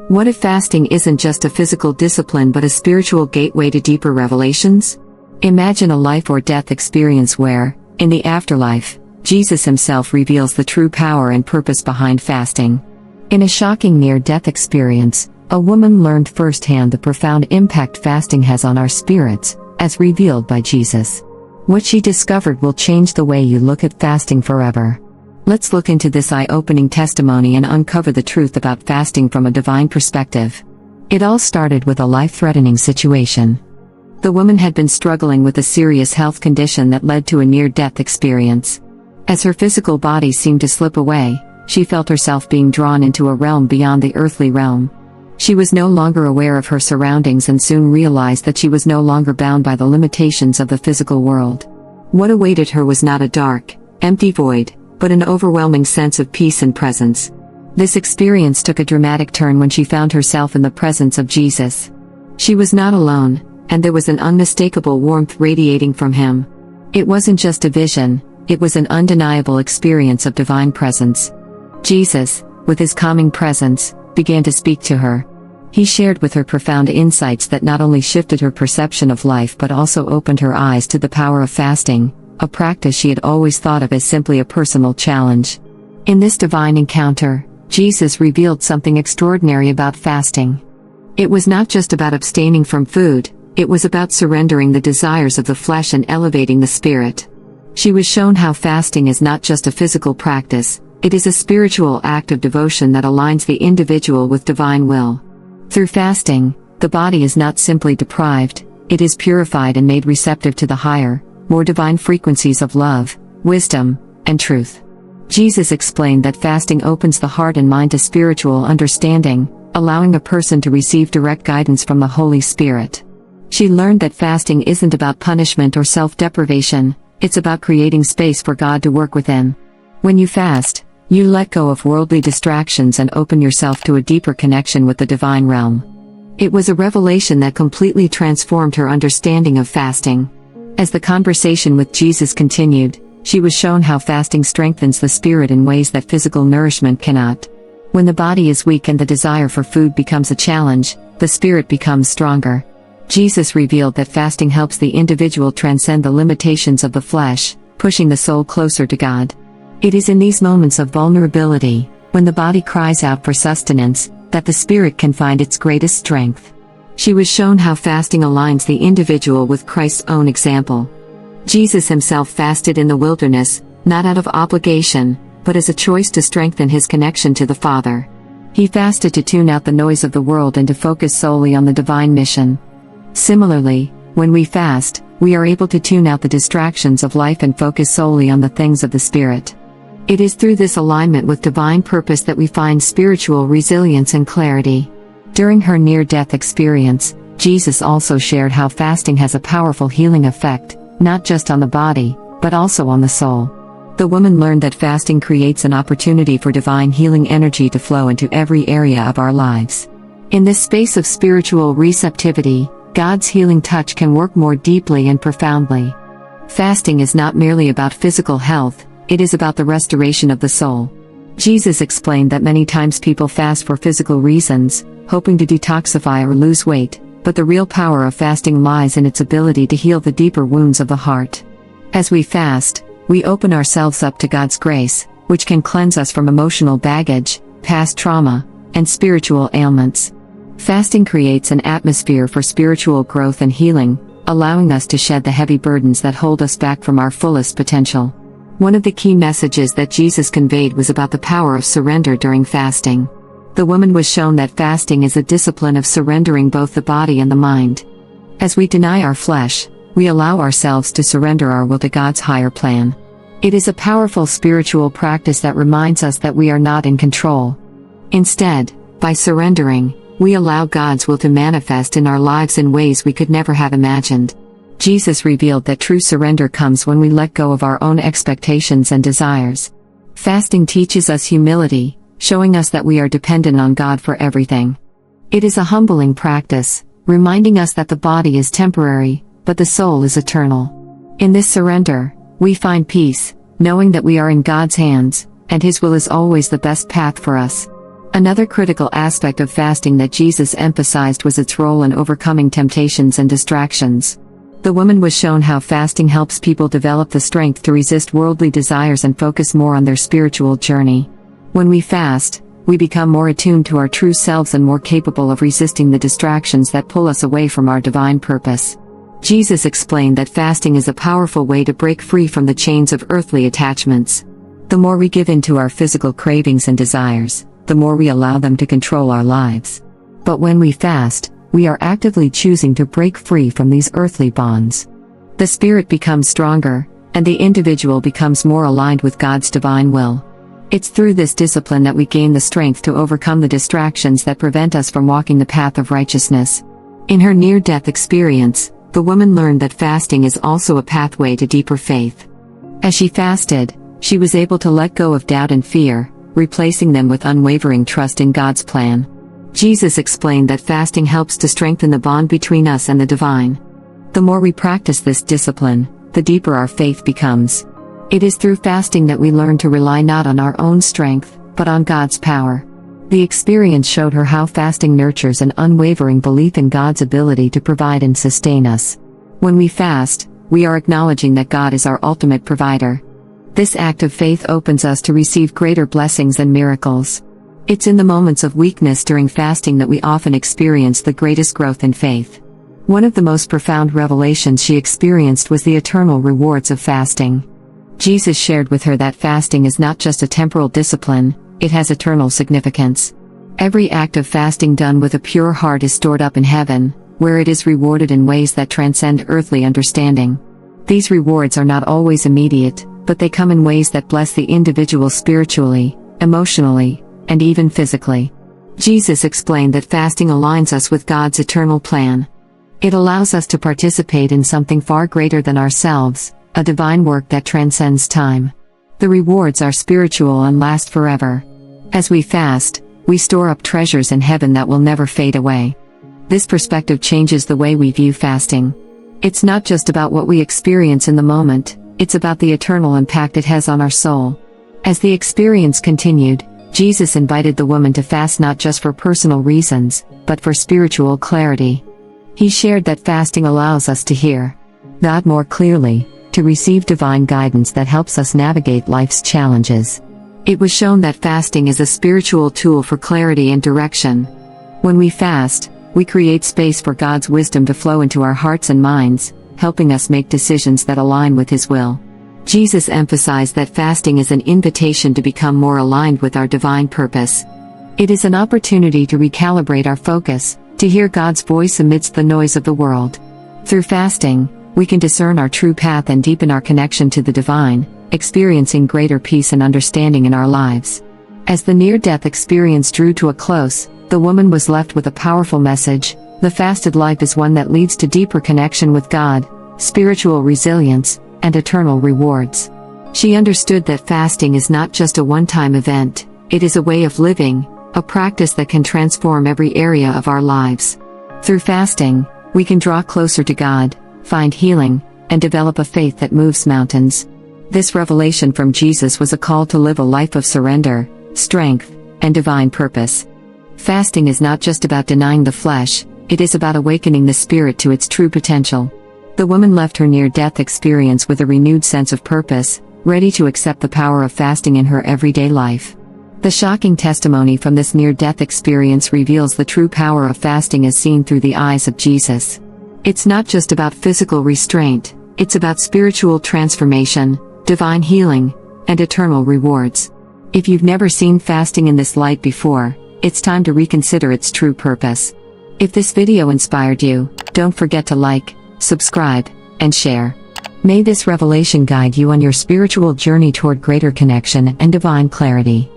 What if fasting isn't just a physical discipline but a spiritual gateway to deeper revelations? Imagine a life or death experience where, in the afterlife, Jesus himself reveals the true power and purpose behind fasting. In a shocking near-death experience, a woman learned firsthand the profound impact fasting has on our spirits, as revealed by Jesus. What she discovered will change the way you look at fasting forever. Let's look into this eye-opening testimony and uncover the truth about fasting from a divine perspective. It all started with a life-threatening situation. The woman had been struggling with a serious health condition that led to a near-death experience. As her physical body seemed to slip away, she felt herself being drawn into a realm beyond the earthly realm. She was no longer aware of her surroundings and soon realized that she was no longer bound by the limitations of the physical world. What awaited her was not a dark, empty void, but an overwhelming sense of peace and presence. This experience took a dramatic turn when she found herself in the presence of Jesus. She was not alone, and there was an unmistakable warmth radiating from him. It wasn't just a vision, it was an undeniable experience of divine presence. Jesus, with his calming presence, began to speak to her. He shared with her profound insights that not only shifted her perception of life but also opened her eyes to the power of fasting, a practice she had always thought of as simply a personal challenge. In this divine encounter, Jesus revealed something extraordinary about fasting. It was not just about abstaining from food, it was about surrendering the desires of the flesh and elevating the spirit. She was shown how fasting is not just a physical practice, it is a spiritual act of devotion that aligns the individual with divine will. Through fasting, the body is not simply deprived, it is purified and made receptive to the higher, more divine frequencies of love, wisdom, and truth. Jesus explained that fasting opens the heart and mind to spiritual understanding, allowing a person to receive direct guidance from the Holy Spirit. She learned that fasting isn't about punishment or self-deprivation, it's about creating space for God to work within. When you fast, you let go of worldly distractions and open yourself to a deeper connection with the divine realm. It was a revelation that completely transformed her understanding of fasting. As the conversation with Jesus continued, she was shown how fasting strengthens the spirit in ways that physical nourishment cannot. When the body is weak and the desire for food becomes a challenge, the spirit becomes stronger. Jesus revealed that fasting helps the individual transcend the limitations of the flesh, pushing the soul closer to God. It is in these moments of vulnerability, when the body cries out for sustenance, that the spirit can find its greatest strength. She was shown how fasting aligns the individual with Christ's own example. Jesus himself fasted in the wilderness, not out of obligation, but as a choice to strengthen his connection to the Father. He fasted to tune out the noise of the world and to focus solely on the divine mission. Similarly, when we fast, we are able to tune out the distractions of life and focus solely on the things of the Spirit. It is through this alignment with divine purpose that we find spiritual resilience and clarity. During her near-death experience, Jesus also shared how fasting has a powerful healing effect, not just on the body, but also on the soul. The woman learned that fasting creates an opportunity for divine healing energy to flow into every area of our lives. In this space of spiritual receptivity, God's healing touch can work more deeply and profoundly. Fasting is not merely about physical health, it is about the restoration of the soul. Jesus explained that many times people fast for physical reasons, hoping to detoxify or lose weight, but the real power of fasting lies in its ability to heal the deeper wounds of the heart. As we fast, we open ourselves up to God's grace, which can cleanse us from emotional baggage, past trauma, and spiritual ailments. Fasting creates an atmosphere for spiritual growth and healing, allowing us to shed the heavy burdens that hold us back from our fullest potential. One of the key messages that Jesus conveyed was about the power of surrender during fasting. The woman was shown that fasting is a discipline of surrendering both the body and the mind. As we deny our flesh, we allow ourselves to surrender our will to God's higher plan. It is a powerful spiritual practice that reminds us that we are not in control. Instead, by surrendering, we allow God's will to manifest in our lives in ways we could never have imagined. Jesus revealed that true surrender comes when we let go of our own expectations and desires. Fasting teaches us humility, showing us that we are dependent on God for everything. It is a humbling practice, reminding us that the body is temporary, but the soul is eternal. In this surrender, we find peace, knowing that we are in God's hands, and His will is always the best path for us. Another critical aspect of fasting that Jesus emphasized was its role in overcoming temptations and distractions. The woman was shown how fasting helps people develop the strength to resist worldly desires and focus more on their spiritual journey. When we fast, we become more attuned to our true selves and more capable of resisting the distractions that pull us away from our divine purpose. Jesus explained that fasting is a powerful way to break free from the chains of earthly attachments. The more we give in to our physical cravings and desires, the more we allow them to control our lives. But when we fast, we are actively choosing to break free from these earthly bonds. The spirit becomes stronger, and the individual becomes more aligned with God's divine will. It's through this discipline that we gain the strength to overcome the distractions that prevent us from walking the path of righteousness. In her near-death experience, the woman learned that fasting is also a pathway to deeper faith. As she fasted, she was able to let go of doubt and fear, replacing them with unwavering trust in God's plan. Jesus explained that fasting helps to strengthen the bond between us and the divine. The more we practice this discipline, the deeper our faith becomes. It is through fasting that we learn to rely not on our own strength, but on God's power. The experience showed her how fasting nurtures an unwavering belief in God's ability to provide and sustain us. When we fast, we are acknowledging that God is our ultimate provider. This act of faith opens us to receive greater blessings and miracles. It's in the moments of weakness during fasting that we often experience the greatest growth in faith. One of the most profound revelations she experienced was the eternal rewards of fasting. Jesus shared with her that fasting is not just a temporal discipline, it has eternal significance. Every act of fasting done with a pure heart is stored up in heaven, where it is rewarded in ways that transcend earthly understanding. These rewards are not always immediate, but they come in ways that bless the individual spiritually, emotionally, and even physically. Jesus explained that fasting aligns us with God's eternal plan. It allows us to participate in something far greater than ourselves, a divine work that transcends time. The rewards are spiritual and last forever. As we fast, we store up treasures in heaven that will never fade away. This perspective changes the way we view fasting. It's not just about what we experience in the moment, it's about the eternal impact it has on our soul. As the experience continued, Jesus invited the woman to fast not just for personal reasons, but for spiritual clarity. He shared that fasting allows us to hear God more clearly, to receive divine guidance that helps us navigate life's challenges. It was shown that fasting is a spiritual tool for clarity and direction. When we fast, we create space for God's wisdom to flow into our hearts and minds, helping us make decisions that align with His will. Jesus emphasized that fasting is an invitation to become more aligned with our divine purpose. It is an opportunity to recalibrate our focus, to hear God's voice amidst the noise of the world. Through fasting, we can discern our true path and deepen our connection to the divine, experiencing greater peace and understanding in our lives. As the near-death experience drew to a close, the woman was left with a powerful message: the fasted life is one that leads to deeper connection with God, spiritual resilience, and eternal rewards. She understood that fasting is not just a one-time event, it is a way of living, a practice that can transform every area of our lives. Through fasting, we can draw closer to God, find healing, and develop a faith that moves mountains. This revelation from Jesus was a call to live a life of surrender, strength, and divine purpose. Fasting is not just about denying the flesh, it is about awakening the spirit to its true potential. The woman left her near-death experience with a renewed sense of purpose, ready to accept the power of fasting in her everyday life. The shocking testimony from this near-death experience reveals the true power of fasting as seen through the eyes of Jesus. It's not just about physical restraint, it's about spiritual transformation, divine healing, and eternal rewards. If you've never seen fasting in this light before, it's time to reconsider its true purpose. If this video inspired you, don't forget to like, subscribe, and share. May this revelation guide you on your spiritual journey toward greater connection and divine clarity.